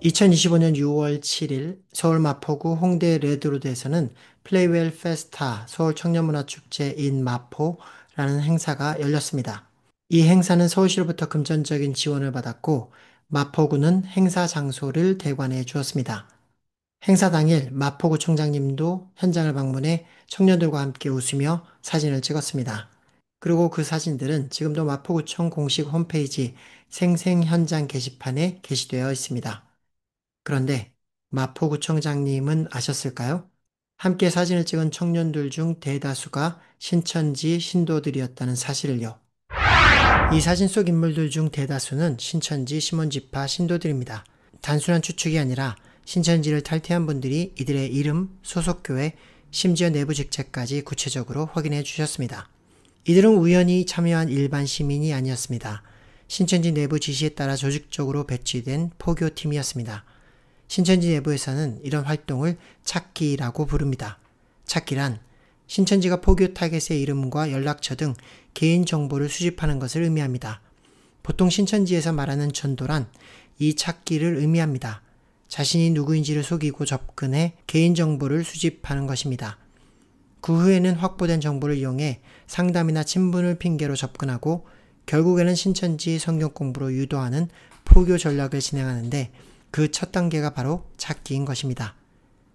2025년 6월 7일 서울 마포구 홍대 레드로드에서는 플레이웰 페스타 서울 청년문화축제 인 마포라는 행사가 열렸습니다. 이 행사는 서울시로부터 금전적인 지원을 받았고 마포구는 행사 장소를 대관해 주었습니다. 행사 당일 마포구청장님도 현장을 방문해 청년들과 함께 웃으며 사진을 찍었습니다. 그리고 그 사진들은 지금도 마포구청 공식 홈페이지 생생현장 게시판에 게시되어 있습니다. 그런데 마포구청장님은 아셨을까요? 함께 사진을 찍은 청년들 중 대다수가 신천지 신도들이었다는 사실을요. 이 사진 속 인물들 중 대다수는 신천지 시몬지파 신도들입니다. 단순한 추측이 아니라 신천지를 탈퇴한 분들이 이들의 이름, 소속교회, 심지어 내부 직책까지 구체적으로 확인해 주셨습니다. 이들은 우연히 참여한 일반 시민이 아니었습니다. 신천지 내부 지시에 따라 조직적으로 배치된 포교팀이었습니다. 신천지 내부에서는 이런 활동을 찾기라고 부릅니다. 찾기란 신천지가 포교 타겟의 이름과 연락처 등 개인 정보를 수집하는 것을 의미합니다. 보통 신천지에서 말하는 전도란 이 찾기를 의미합니다. 자신이 누구인지를 속이고 접근해 개인 정보를 수집하는 것입니다. 그 후에는 확보된 정보를 이용해 상담이나 친분을 핑계로 접근하고 결국에는 신천지 성경 공부로 유도하는 포교 전략을 진행하는데 그 첫 단계가 바로 찾기인 것입니다.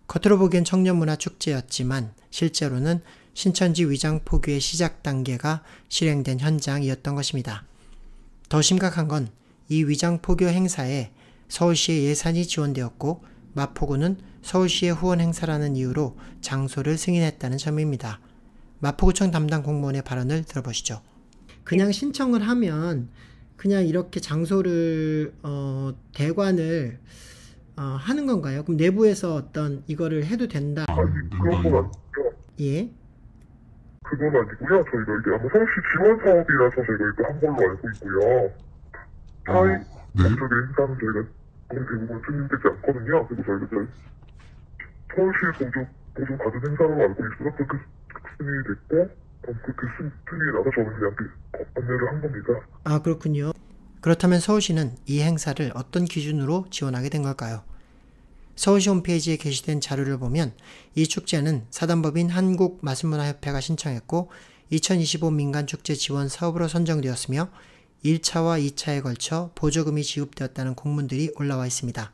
겉으로 보기엔 청년문화 축제였지만 실제로는 신천지 위장 포교의 시작 단계가 실행된 현장이었던 것입니다. 더 심각한 건 이 위장 포교 행사에 서울시의 예산이 지원되었고 마포구는 서울시의 후원 행사라는 이유로 장소를 승인했다는 점입니다. 마포구청 담당 공무원의 발언을 들어보시죠. 그냥 신청을 하면 그냥 이렇게 장소를 대관을 하는 건가요? 그럼 내부에서 어떤 이거를 해도 된다. 아니, 그런 건 아니고요. 예. 그건 아니고요. 저희가 이게 아마 서울시 지원 사업이라서 저희가 이거 한 걸로 알고 있고요. 타이 네? 쪽의 행사는 저희가 거의 대부분 승인되지 않거든요. 그리고 저희가 이제 서울시의 보조 받은 행사로 알고 있어서 그렇게 승인이 됐고, 그렇게 승인이 나서 저는 그냥 안내를 한 겁니다. 아, 그렇군요. 그렇다면 서울시는 이 행사를 어떤 기준으로 지원하게 된 걸까요? 서울시 홈페이지에 게시된 자료를 보면 이 축제는 사단법인 한국마술문화협회가 신청했고 2025 민간축제 지원 사업으로 선정되었으며 1차와 2차에 걸쳐 보조금이 지급되었다는 공문들이 올라와 있습니다.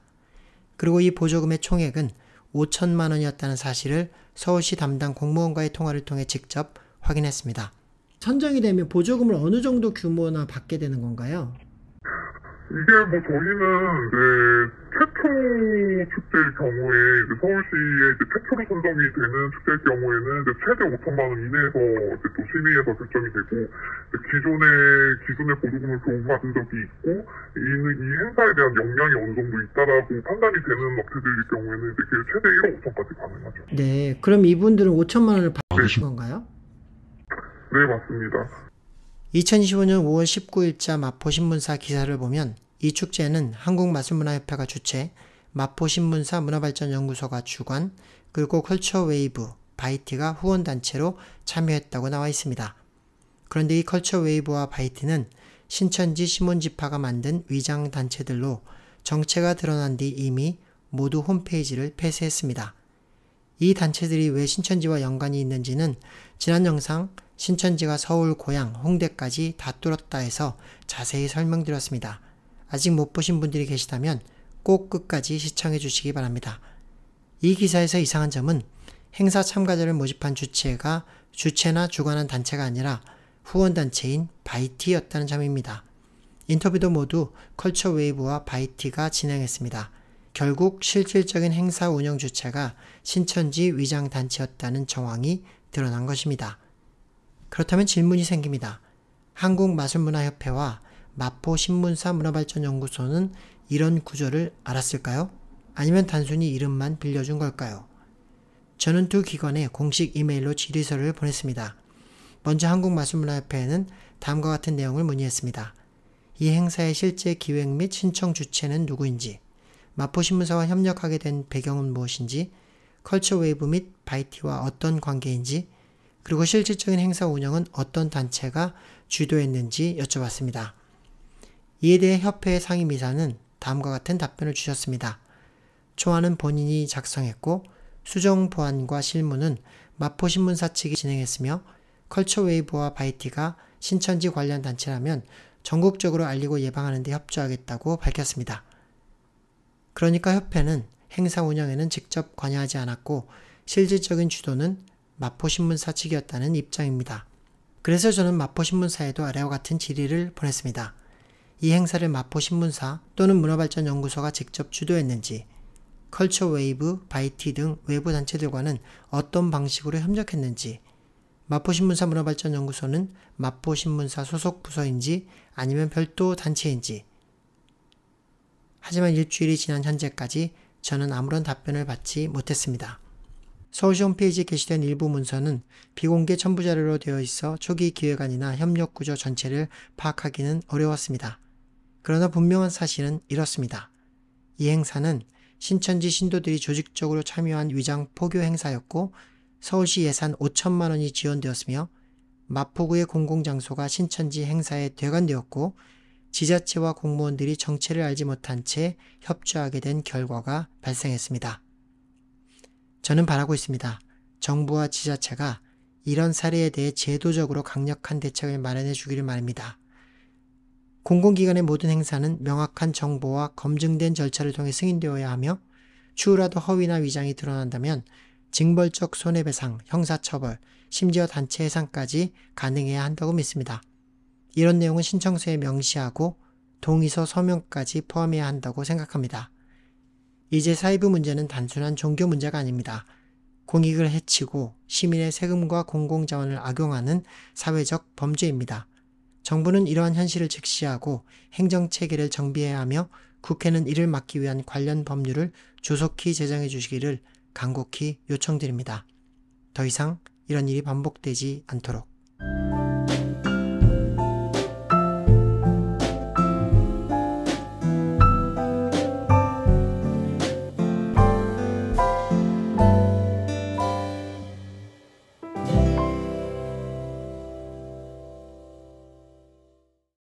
그리고 이 보조금의 총액은 5천만 원이었다는 사실을 서울시 담당 공무원과의 통화를 통해 직접 확인했습니다. 선정이 되면 보조금을 어느 정도 규모나 받게 되는 건가요? 이게 뭐 저희는 이제 최초 축제일 경우에 이제 서울시에 이제 최초로 선정이 되는 축제일 경우에는 이제 최대 5천만 원 이내에서 이제 또 심의해서 결정이 되고 기존의 보조금을 교부받은 적이 있고 이 행사에 대한 역량이 어느 정도 있다라고 판단이 되는 업체들일 경우에는 이제 최대 1억 5천까지 가능하죠. 네, 그럼 이분들은 5천만 원을 받으신 건가요? 네, 맞습니다. 2025년 5월 19일자 마포신문사 기사를 보면 이 축제는 한국마술문화협회가 주최, 마포신문사 문화발전연구소가 주관, 그리고 컬처웨이브, 바이티가 후원단체로 참여했다고 나와 있습니다. 그런데 이 컬처웨이브와 바이티는 신천지 시몬지파가 만든 위장단체들로 정체가 드러난 뒤 이미 모두 홈페이지를 폐쇄했습니다. 이 단체들이 왜 신천지와 연관이 있는지는 지난 영상 신천지가 서울 고향 홍대까지 다 뚫었다 해서 자세히 설명드렸습니다. 아직 못 보신 분들이 계시다면 꼭 끝까지 시청해 주시기 바랍니다. 이 기사에서 이상한 점은 행사 참가자를 모집한 주체가 주체나 주관한 단체가 아니라 후원단체인 바이티였다는 점입니다. 인터뷰도 모두 컬처웨이브와 바이티가 진행했습니다. 결국 실질적인 행사 운영 주체가 신천지 위장단체였다는 정황이 드러난 것입니다. 그렇다면 질문이 생깁니다. 한국마술문화협회와 마포신문사 문화발전연구소는 이런 구조를 알았을까요? 아니면 단순히 이름만 빌려준 걸까요? 저는 두 기관에 공식 이메일로 질의서를 보냈습니다. 먼저 한국마술문화협회에는 다음과 같은 내용을 문의했습니다. 이 행사의 실제 기획 및 신청 주체는 누구인지, 마포신문사와 협력하게 된 배경은 무엇인지, 컬처웨이브 및 바이티와 어떤 관계인지, 그리고 실질적인 행사 운영은 어떤 단체가 주도했는지 여쭤봤습니다. 이에 대해 협회의 상임이사는 다음과 같은 답변을 주셨습니다. 초안은 본인이 작성했고 수정 보완과 실무는 마포신문사 측이 진행했으며 컬처웨이브와 바이티가 신천지 관련 단체라면 전국적으로 알리고 예방하는 데 협조하겠다고 밝혔습니다. 그러니까 협회는 행사 운영에는 직접 관여하지 않았고 실질적인 주도는 마포신문사 측이었다는 입장입니다. 그래서 저는 마포신문사에도 아래와 같은 질의를 보냈습니다. 이 행사를 마포신문사 또는 문화발전연구소가 직접 주도했는지, 컬처웨이브, 바이티 등 외부 단체들과는 어떤 방식으로 협력했는지, 마포신문사 문화발전연구소는 마포신문사 소속 부서인지 아니면 별도 단체인지. 하지만 일주일이 지난 현재까지 저는 아무런 답변을 받지 못했습니다. 서울시 홈페이지에 게시된 일부 문서는 비공개 첨부자료로 되어 있어 초기 기획안이나 협력 구조 전체를 파악하기는 어려웠습니다. 그러나 분명한 사실은 이렇습니다. 이 행사는 신천지 신도들이 조직적으로 참여한 위장 포교 행사였고 서울시 예산 5천만 원이 지원되었으며 마포구의 공공장소가 신천지 행사에 되관되었고 지자체와 공무원들이 정체를 알지 못한 채 협조하게 된 결과가 발생했습니다. 저는 바라고 있습니다. 정부와 지자체가 이런 사례에 대해 제도적으로 강력한 대책을 마련해 주기를 바랍니다. 공공기관의 모든 행사는 명확한 정보와 검증된 절차를 통해 승인되어야 하며 추후라도 허위나 위장이 드러난다면 징벌적 손해배상, 형사처벌, 심지어 단체 해산까지 가능해야 한다고 믿습니다. 이런 내용은 신청서에 명시하고 동의서 서명까지 포함해야 한다고 생각합니다. 이제 사이비 문제는 단순한 종교 문제가 아닙니다. 공익을 해치고 시민의 세금과 공공자원을 악용하는 사회적 범죄입니다. 정부는 이러한 현실을 직시하고 행정체계를 정비해야 하며 국회는 이를 막기 위한 관련 법률을 조속히 제정해 주시기를 간곡히 요청드립니다. 더 이상 이런 일이 반복되지 않도록.